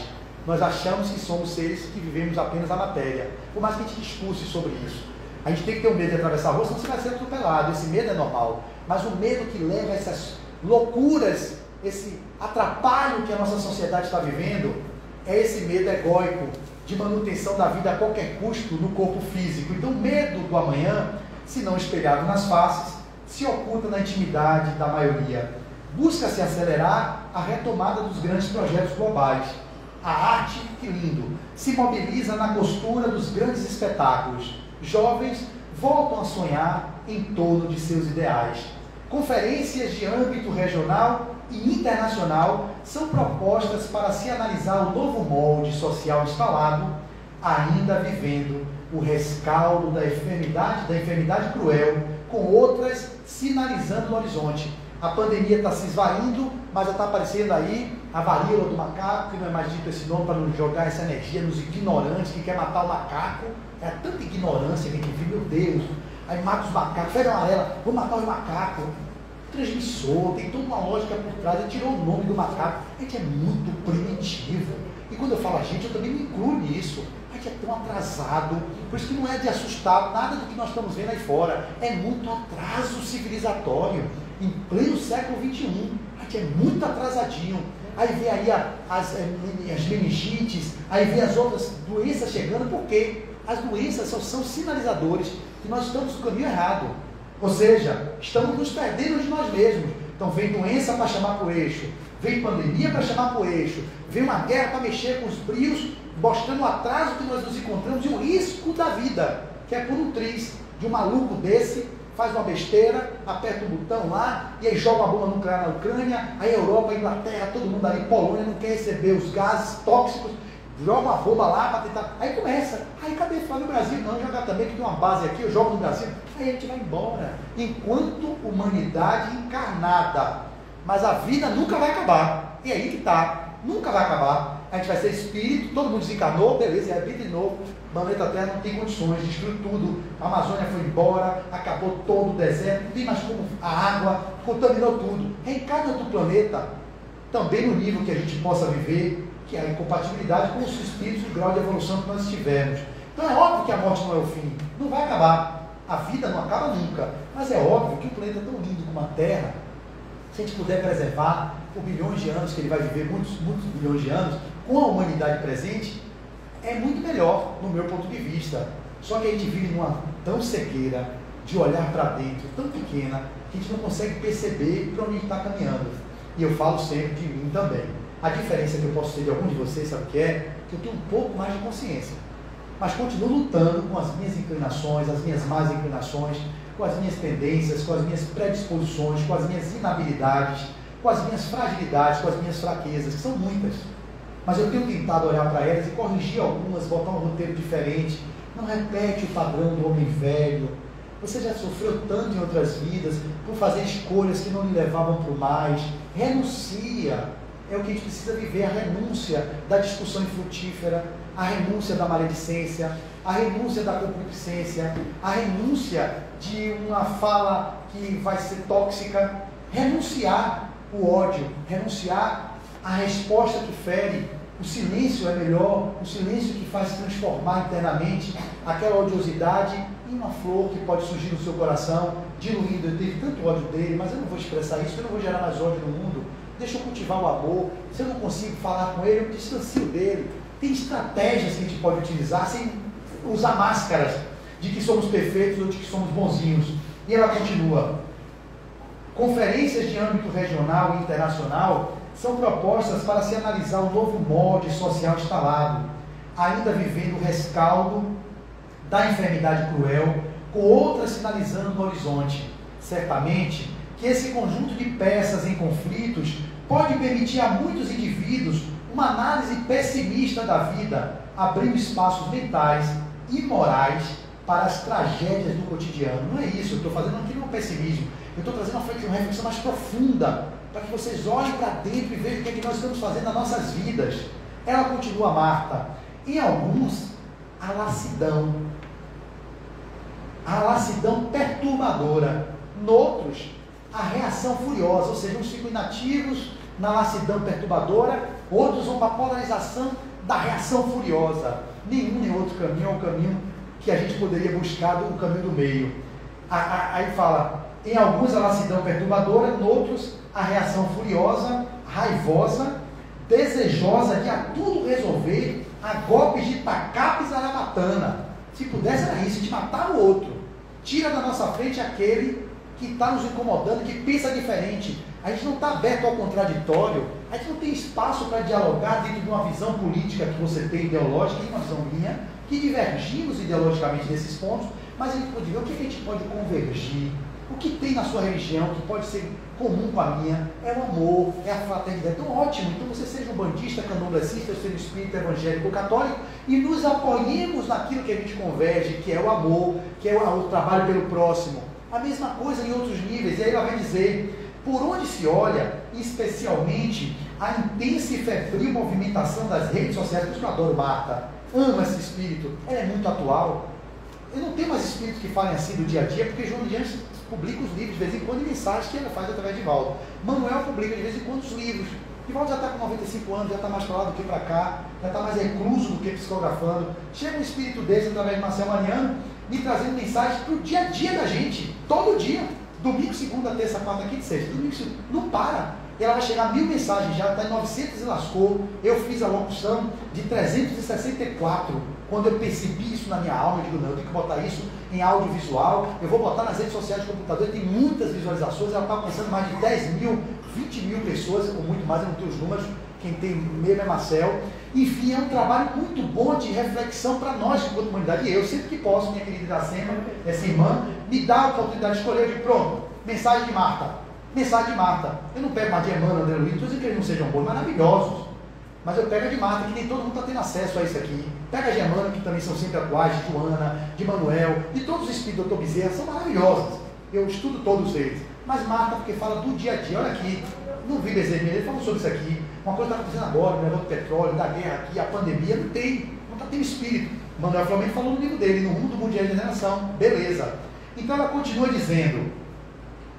S2: Nós achamos que somos seres que vivemos apenas a matéria. Por mais que a gente discurse sobre isso. A gente tem que ter o medo de atravessar a rua, senão você vai ser atropelado. Esse medo é normal. Mas o medo que leva a essas loucuras, esse atrapalho que a nossa sociedade está vivendo, é esse medo egóico de manutenção da vida a qualquer custo no corpo físico. Então o medo do amanhã, se não espelhado nas faces, se oculta na intimidade da maioria. Busca-se acelerar a retomada dos grandes projetos globais. A arte, que lindo, se mobiliza na costura dos grandes espetáculos. Jovens voltam a sonhar em torno de seus ideais. Conferências de âmbito regional e internacional são propostas para se analisar o novo molde social instalado, ainda vivendo o rescaldo da enfermidade cruel, com outras sinalizando no horizonte. A pandemia está se esvaindo, mas já está aparecendo aí a varíola do macaco, que não é mais dito esse nome para não jogar essa energia nos ignorantes que quer matar o macaco. É tanta ignorância que a gente vive, meu Deus. Aí mata os macacos, febre amarela, vou matar os macacos. Transmissor, tem toda uma lógica por trás. Ele tirou o nome do macaco. A gente é muito primitivo. E quando eu falo a gente, eu também me incluo nisso. A gente é tão atrasado. Por isso que não é de assustar nada do que nós estamos vendo aí fora. É muito atraso civilizatório. Em pleno século XXI. A gente é muito atrasadinho. Aí vem aí as meningites, aí vem as outras doenças chegando, porque as doenças são sinalizadores que nós estamos no caminho errado. Ou seja, estamos nos perdendo de nós mesmos. Então vem doença para chamar para o eixo, vem pandemia para chamar para o eixo, vem uma guerra para mexer com os brios, mostrando o atraso que nós nos encontramos e o risco da vida, que é por um triz de um maluco desse, faz uma besteira, aperta um botão lá, e aí joga uma bomba nuclear na Ucrânia, aí Europa, Inglaterra, todo mundo ali, Polônia, não quer receber os gases tóxicos, joga uma bomba lá para tentar, aí começa, aí cadê? Fala no Brasil, não, jogar também, que tem uma base aqui, eu jogo no Brasil, aí a gente vai embora, enquanto humanidade encarnada, mas a vida nunca vai acabar, e aí que tá, nunca vai acabar, a gente vai ser espírito, todo mundo desencarnou, beleza, e repita de novo, o planeta Terra não tem condições, destruiu tudo, a Amazônia foi embora, acabou todo o deserto, não tem mais como a água, contaminou tudo, reencarna outro planeta, também no nível que a gente possa viver, que é a incompatibilidade com os espíritos e o grau de evolução que nós estivermos. Então é óbvio que a morte não é o fim, não vai acabar, a vida não acaba nunca, mas é óbvio que um planeta tão lindo como a Terra, se a gente puder preservar por bilhões de anos, que ele vai viver muitos bilhões de anos, com a humanidade presente, é muito melhor, no meu ponto de vista. Só que a gente vive numa tão cegueira de olhar para dentro, tão pequena, que a gente não consegue perceber para onde a gente está caminhando. E eu falo sempre de mim também. A diferença que eu posso ter de algum de vocês, sabe o que é? Que eu tenho um pouco mais de consciência. Mas continuo lutando com as minhas inclinações, as minhas más inclinações, com as minhas tendências, com as minhas predisposições, com as minhas inabilidades, com as minhas fragilidades, com as minhas fraquezas, que são muitas. Mas eu tenho tentado olhar para elas e corrigir algumas, botar um roteiro diferente. Não repete o padrão do homem velho. Você já sofreu tanto em outras vidas por fazer escolhas que não lhe levavam para o mais. Renuncia. É o que a gente precisa viver, a renúncia da discussão infrutífera, a renúncia da maledicência, a renúncia da concupiscência, a renúncia de uma fala que vai ser tóxica, renunciar o ódio, renunciar a resposta que fere. O silêncio é melhor, o silêncio que faz se transformar internamente aquela odiosidade em uma flor que pode surgir no seu coração, diluindo. Eu tive tanto ódio dele, mas eu não vou expressar isso, eu não vou gerar mais ódio no mundo. Deixa eu cultivar o amor. Se eu não consigo falar com ele, eu me distancio dele. Tem estratégias que a gente pode utilizar sem usar máscaras de que somos perfeitos ou de que somos bonzinhos. E ela continua. Conferências de âmbito regional e internacional são propostas para se analisar o novo molde social instalado, ainda vivendo o rescaldo da enfermidade cruel, com outras sinalizando no horizonte. Certamente que esse conjunto de peças em conflitos pode permitir a muitos indivíduos uma análise pessimista da vida, abrindo espaços mentais e morais para as tragédias do cotidiano. Não é isso, eu estou fazendo aqui um pessimismo, eu estou trazendo uma reflexão mais profunda, para que vocês olhem para dentro e vejam o que é que nós estamos fazendo nas nossas vidas. Ela continua, Marta, em alguns, a lassidão perturbadora, noutros, a reação furiosa, ou seja, uns ficam inativos na lassidão perturbadora, outros vão para a polarização da reação furiosa. Nenhum nem outro caminho é o caminho que a gente poderia buscar, o caminho do meio. Aí fala, em alguns a lassidão perturbadora, noutros a reação furiosa, raivosa, desejosa de a tudo resolver, a golpes de tacape e zarabatana. Se pudesse era isso, de matar o outro. Tira da nossa frente aquele que está nos incomodando, que pensa diferente. A gente não está aberto ao contraditório, a gente não tem espaço para dialogar dentro de uma visão política que você tem, ideológica, e uma visão minha, que divergimos ideologicamente nesses pontos, mas a gente pode ver o que a gente pode convergir, o que tem na sua religião que pode ser comum com a minha, é o amor, é a fraternidade. Então ótimo, então você seja um bandista, candomblessista, eu seja espírita, evangélico ou católico, e nos apoiemos naquilo que a gente converge, que é o amor, que é o trabalho pelo próximo. A mesma coisa em outros níveis, e aí ela vai dizer, por onde se olha, especialmente a intensa e febril movimentação das redes sociais, por isso que eu adoro Marta, amo esse espírito, ela é muito atual. Eu não tenho mais espíritos que falem assim do dia a dia, porque João Diante publica os livros de vez em quando e mensagens que ela faz através de Valdo. Manuel publica de vez em quando os livros. Divaldo já está com 95 anos, já está mais para lá do que para cá, já está mais recluso do que psicografando. Chega um espírito desse através de Marcel Mariano, me trazendo mensagens para o dia a dia da gente, todo dia. Domingo, segunda, terça, quarta, quinta, sexta. Domingo, segunda, não para. Ela vai chegar a 1000 mensagens, já está em 900 e lascou. Eu fiz a locução de 364. Quando eu percebi isso na minha alma, eu digo, não, eu tenho que botar isso em audiovisual, eu vou botar nas redes sociais do computador, tem muitas visualizações, ela está alcançando mais de 10 mil, 20 mil pessoas, ou muito mais, eu não tenho os números, quem tem mesmo é Marcel. Enfim, é um trabalho muito bom de reflexão para nós, enquanto humanidade. E eu, sempre que posso, minha querida Iracema, essa irmã, me dá a oportunidade de escolher, eu digo, pronto, mensagem de Marta. Mensagem de Marta. Eu não pego mais de Emmanuel, André Luiz, não estou dizendo que eles não sejam bons, maravilhosos. Mas eu pego a de Marta, que nem todo mundo está tendo acesso a isso aqui. Pega a de Emmanuel, que também são sempre atuais, de Joana, de Manuel, de todos os espíritos do Dr. Bezerra, são maravilhosos. Eu estudo todos eles. Mas Marta, porque fala do dia a dia, olha aqui, não vi Bezerra, ele falou sobre isso aqui. Uma coisa está acontecendo agora, o negócio do petróleo, da guerra aqui, a pandemia, não está tendo espírito. Manuel Flamengo falou no livro dele, No Mundo Mundial de Regeneração. Beleza. Então ela continua dizendo,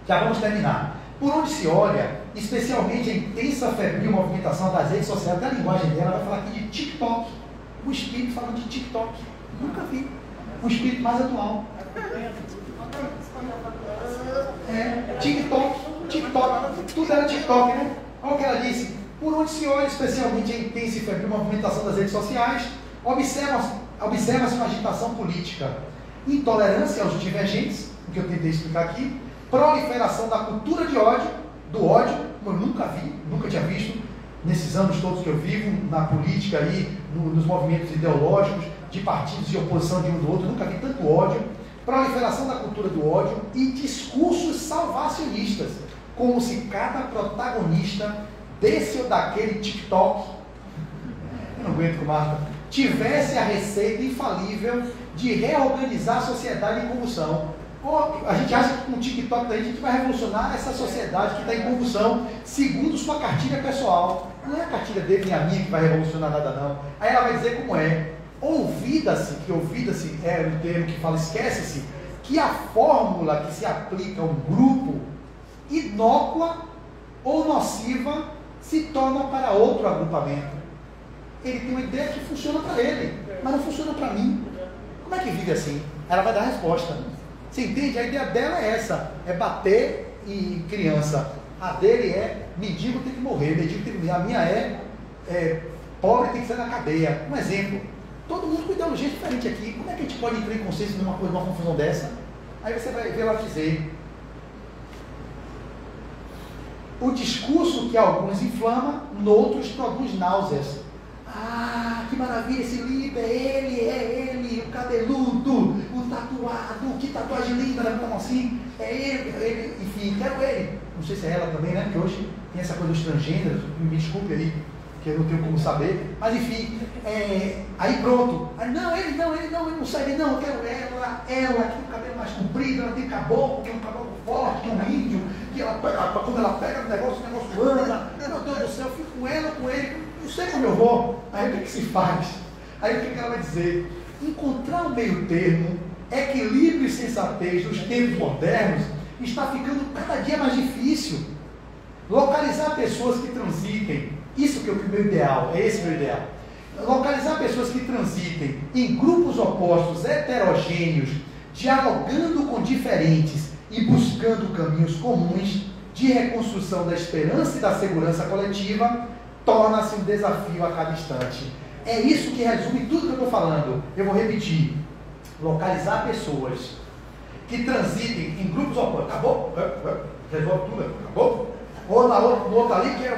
S2: já vamos terminar. Por onde se olha, especialmente a intensa febril movimentação das redes sociais, da linguagem dela, ela vai falar aqui de TikTok. Um espírito falando de TikTok. Nunca vi. Um espírito mais atual. TikTok. Tudo era TikTok, né? Olha o que ela disse. Por onde se olha, especialmente a intensa e febril movimentação das redes sociais, observa-se uma agitação política, intolerância aos divergentes, o que eu tentei explicar aqui, proliferação da cultura de ódio, do ódio, como eu nunca vi, nunca tinha visto, nesses anos todos que eu vivo, na política aí, nos movimentos ideológicos, de partidos de oposição de um do outro, nunca vi tanto ódio, proliferação da cultura do ódio e discursos salvacionistas, como se cada protagonista desse ou daquele TikTok, eu não aguento com Marta, tivesse a receita infalível de reorganizar a sociedade em convulsão. A gente acha que com o TikTok daí a gente vai revolucionar essa sociedade que está em convulsão, segundo sua cartilha pessoal. Não é a cartilha dele nem a minha que vai revolucionar nada não. Aí ela vai dizer como é. Ouvida-se, que ouvida-se é um termo que fala, esquece-se, que a fórmula que se aplica a um grupo inócua ou nociva se torna para outro agrupamento. Ele tem uma ideia que funciona para ele, mas não funciona para mim. Como é que vive assim? Ela vai dar a resposta. Você entende? A ideia dela é essa, é bater em criança. A dele é, mendigo tem que morrer, mendigo tem que morrer. A minha é pobre tem que ser na cadeia. Um exemplo. Todo mundo com ideologia diferente aqui. Como é que a gente pode entrar em consciência numa confusão dessa? Aí você vai ver ela dizer. O discurso que alguns inflama, noutros produz náuseas. Ah, que maravilha, esse livro é ele, o cabeludo, o tatuado, que tatuagem linda, né? Como assim? É ele, enfim, quero ele. Não sei se é ela também, né? Porque hoje tem essa coisa dos transgêneros, me desculpe aí, que eu não tenho como saber, mas enfim, aí pronto. Aí, não, ele não serve, não, eu quero ela que tem o cabelo mais comprido, ela tem caboclo, que é um caboclo forte, que é um índio, que ela pega, quando ela pega o negócio anda, meu Deus do céu, eu fico com ela, com ele, não sei como eu vou. Aí o que se faz? Aí o que ela vai dizer? Encontrar um meio termo, equilíbrio e sensatez dos tempos modernos está ficando cada dia mais difícil. Localizar pessoas que transitem, isso que é o meu ideal, é esse o meu ideal. Localizar pessoas que transitem em grupos opostos, heterogêneos, dialogando com diferentes e buscando caminhos comuns de reconstrução da esperança e da segurança coletiva, torna-se um desafio a cada instante. É isso que resume tudo que eu estou falando. Eu vou repetir. Localizar pessoas que transitem em grupos opostos. Acabou? Resolve tudo? Acabou? Ou na outra, no outro ali que é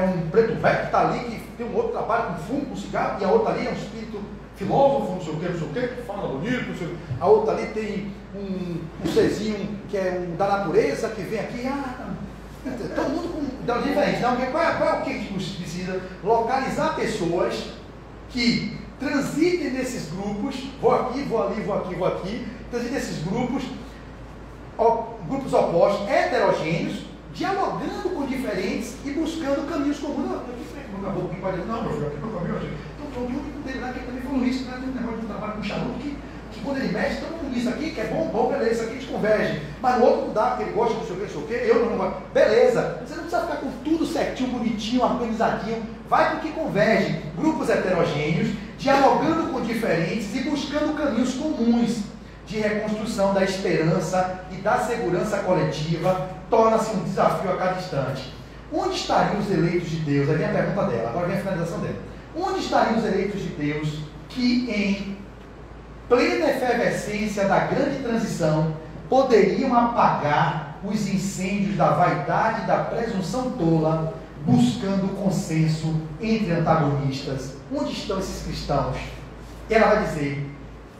S2: um preto velho que está ali, que tem um outro trabalho com fumo, com cigarro, e a outra ali é um espírito filósofo, não sei o que, que fala bonito, não sei o que. A outra ali tem um serzinho que é da natureza, que vem aqui, todo mundo com ideias diferentes. Então, qual é o que a gente precisa? Localizar pessoas que transitem nesses grupos, vou aqui, vou ali, vou aqui, vou aqui, transitem nesses grupos opostos, heterogêneos, dialogando com diferentes e buscando caminhos comuns. Não, meu filho, aqui no caminho, então todo mundo dele lá que também falou isso, né? Tem um negócio de trabalho com charuto que quando ele mexe, todo mundo isso aqui, que é bom, beleza, isso aqui a gente converge. Mas no outro não dá, porque ele gosta de não sei o que, eu não gosto. Beleza, você não precisa ficar com tudo certinho, bonitinho, organizadinho. Vai para o que converge. Grupos heterogêneos, dialogando com diferentes e buscando caminhos comuns de reconstrução da esperança e da segurança coletiva, torna-se um desafio a cada instante. Onde estariam os eleitos de Deus? Aí vem a pergunta dela, agora vem a finalização dela. Onde estariam os eleitos de Deus que, em plena efervescência da grande transição, poderiam apagar os incêndios da vaidade e da presunção tola, buscando consenso entre antagonistas? Onde estão esses cristãos? E ela vai dizer,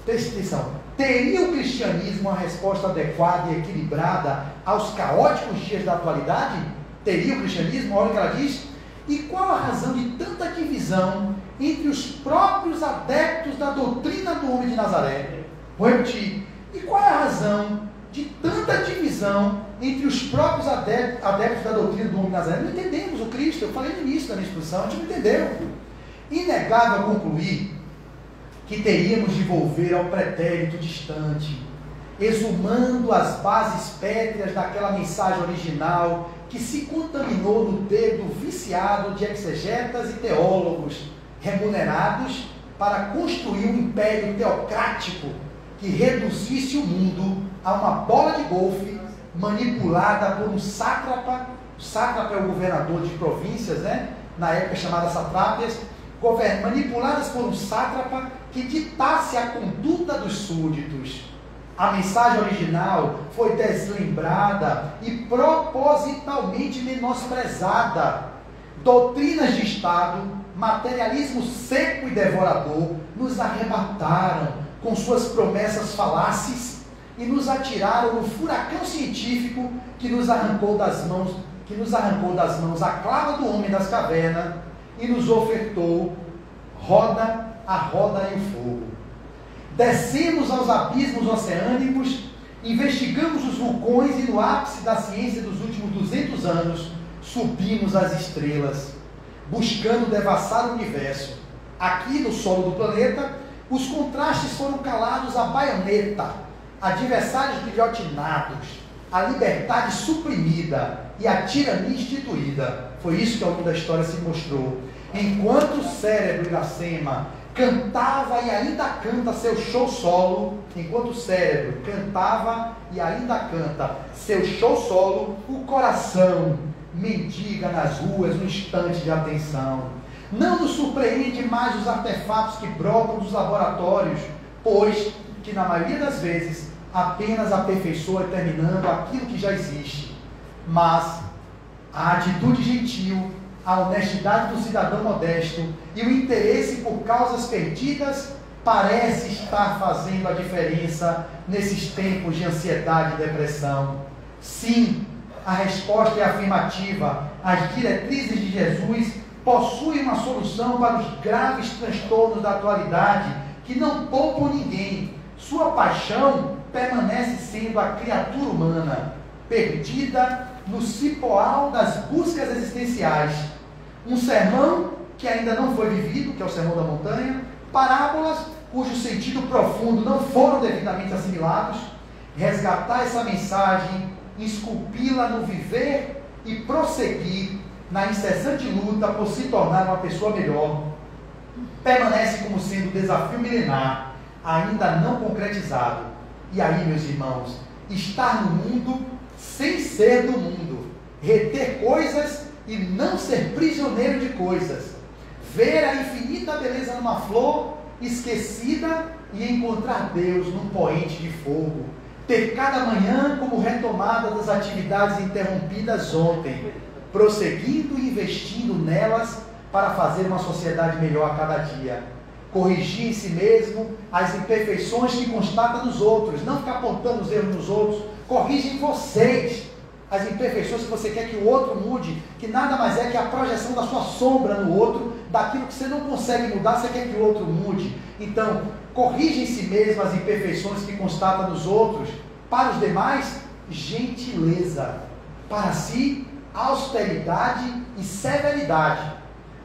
S2: preste atenção, teria o cristianismo uma resposta adequada e equilibrada aos caóticos dias da atualidade? Teria o cristianismo? Olha o que ela diz. E qual a razão de tanta divisão entre os próprios adeptos da doutrina do homem de Nazaré? Vou repetir. E qual é a razão de tanta divisão entre os próprios adeptos da doutrina do homem de Nazaré? Não entendemos o Cristo. Eu falei no início da minha exposição, a gente não entendeu. Inegável concluir que teríamos de volver ao pretérito distante, exumando as bases pétreas daquela mensagem original que se contaminou no dedo viciado de exegetas e teólogos remunerados para construir um império teocrático que reduzisse o mundo a uma bola de golfe manipulada por um sátrapa. O sátrapa é o governador de províncias, né? Na época chamada satrápias, manipuladas por um sátrapa que ditasse a conduta dos súditos. A mensagem original foi deslembrada e propositalmente menosprezada. Doutrinas de Estado, materialismo seco e devorador nos arrebataram com suas promessas falaces e nos atiraram no furacão científico que nos arrancou das mãos a clava do homem das cavernas e nos ofertou a roda e o fogo. Descemos aos abismos oceânicos, investigamos os vulcões e no ápice da ciência dos últimos 200 anos, subimos às estrelas, buscando devassar o universo. Aqui no solo do planeta, os contrastes foram calados à baioneta, adversários guilhotinados, a liberdade suprimida e a tirania instituída. Foi isso que ao longo da história se mostrou. Enquanto o cérebro Iracema cantava e ainda canta seu show solo, enquanto o cérebro cantava e ainda canta seu show solo, o coração mendiga nas ruas um instante de atenção. Não nos surpreende mais os artefatos que brotam dos laboratórios, pois que na maioria das vezes apenas aperfeiçoa terminando aquilo que já existe. Mas a atitude gentil a honestidade do cidadão modesto e o interesse por causas perdidas parece estar fazendo a diferença nesses tempos de ansiedade e depressão. Sim, a resposta é afirmativa. As diretrizes de Jesus possuem uma solução para os graves transtornos da atualidade que não poupam ninguém. Sua paixão permanece sendo a criatura humana, perdida no cipoal das buscas existenciais. Um sermão que ainda não foi vivido, que é o Sermão da Montanha, parábolas cujo sentido profundo não foram devidamente assimilados, resgatar essa mensagem, esculpi-la no viver e prosseguir na incessante luta por se tornar uma pessoa melhor, permanece como sendo um desafio milenar, ainda não concretizado. E aí, meus irmãos, estar no mundo sem ser do mundo, reter coisas e não ser prisioneiro de coisas, ver a infinita beleza numa flor esquecida e encontrar Deus num poente de fogo, ter cada manhã como retomada das atividades interrompidas ontem, prosseguindo e investindo nelas para fazer uma sociedade melhor a cada dia, corrigir em si mesmo as imperfeições que constata nos outros, não ficar apontando os erros nos outros, corrigem vocês as imperfeições que você quer que o outro mude, que nada mais é que a projeção da sua sombra no outro, daquilo que você não consegue mudar, você quer que o outro mude. Então, corrige em si mesmo as imperfeições que constata nos outros, para os demais, gentileza, para si, austeridade e severidade.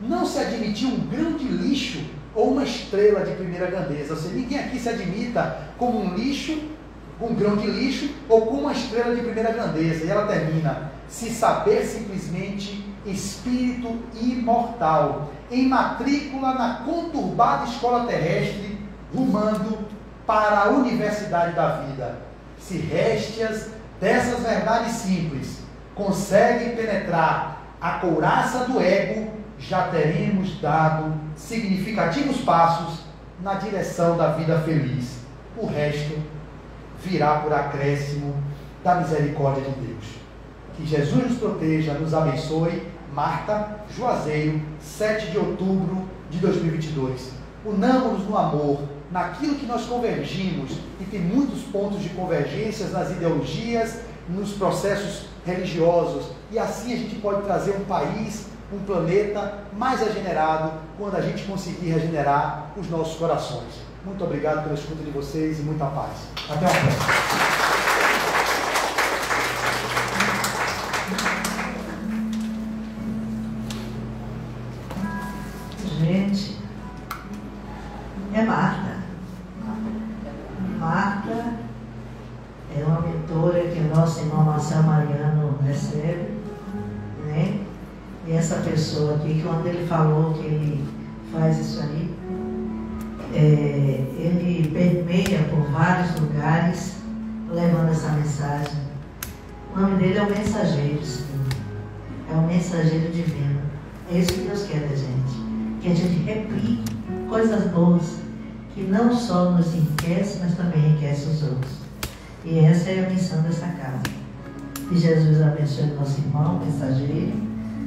S2: Não se admitir um grão de lixo ou uma estrela de primeira grandeza. Ou seja, ninguém aqui se admita como um lixo, um grão de lixo ou como uma estrela de primeira grandeza. E ela termina: se saber simplesmente espírito imortal, em matrícula na conturbada escola terrestre, rumando para a universidade da vida. Se réstias dessas verdades simples conseguem penetrar a couraça do ego, já teremos dado significativos passos na direção da vida feliz. O resto virá por acréscimo da misericórdia de Deus. Que Jesus nos proteja, nos abençoe. Marta Juazeiro, 7 de outubro de 2022. Unamos-nos no amor, naquilo que nós convergimos, e tem muitos pontos de convergências nas ideologias, nos processos religiosos, e assim a gente pode trazer um país, um planeta mais regenerado, quando a gente conseguir regenerar os nossos corações. Muito obrigado pela escuta de vocês e muita paz. Até a próxima.
S1: Gente, é Marta. Marta é uma mentora que o nosso irmão Marcelo Mariano recebe, né? E essa pessoa aqui, quando ele falou que ele faz isso aí, ele permeia por vários lugares, levando essa mensagem. O nome dele é o Mensageiro, Senhor. É o Mensageiro Divino. É isso que Deus quer da gente. Que a gente replique coisas boas, que não só nos enriquece, mas também enriquece os outros. E essa é a missão dessa casa. Que Jesus abençoe nosso irmão, mensageiro,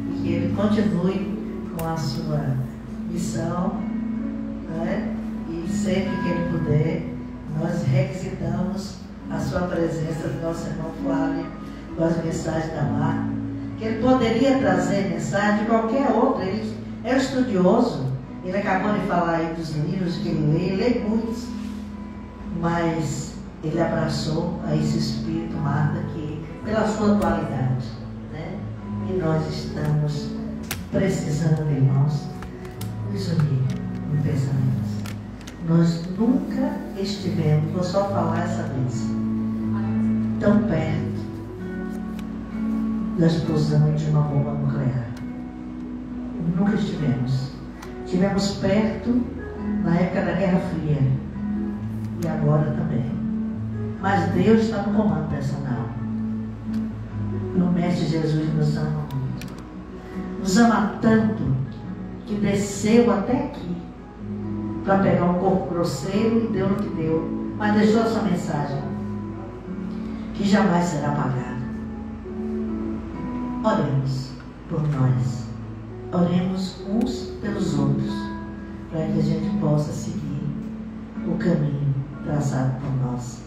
S1: e que ele continue com a sua missão, né? E sempre que ele puder, nós requisitamos a sua presença do nosso irmão Flávio, com as mensagens da Marta, que ele poderia trazer mensagem de qualquer outra. Ele é um estudioso, ele acabou de falar aí dos livros que ele lê muitos, mas ele abraçou a esse espírito, Marta, que pela sua atualidade, né? E nós estamos precisando, irmãos, nos unir no pensamento. Nós nunca estivemos, vou só falar essa vez, tão perto da explosão de uma bomba nuclear. Nunca estivemos. Estivemos perto na época da Guerra Fria e agora também. Mas Deus está no comando dessa nau. E o Mestre Jesus nos ama muito. Nos ama tanto que desceu até aqui para pegar um corpo grosseiro e deu no que deu, mas deixou a sua mensagem, que jamais será apagada. Oremos por nós. oremos uns pelos outros, para que a gente possa seguir o caminho traçado por nós.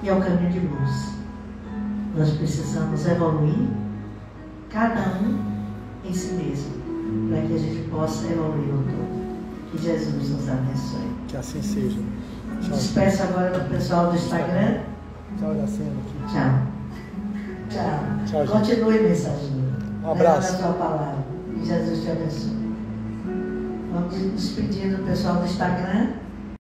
S1: E é o caminho de luz. Nós precisamos evoluir, cada um em si mesmo, para que a gente possa evoluir no todo. Que Jesus nos abençoe.
S2: Que assim seja. Tchau.
S1: Despeço agora do pessoal do Instagram.
S2: Tchau, Iracema.
S1: Tchau. Tchau.
S2: Tchau, gente.
S1: Continue, mensageiro.
S2: Um abraço.
S1: Levando a sua palavra. Que Jesus te abençoe. Vamos nos despedindo do pessoal do Instagram.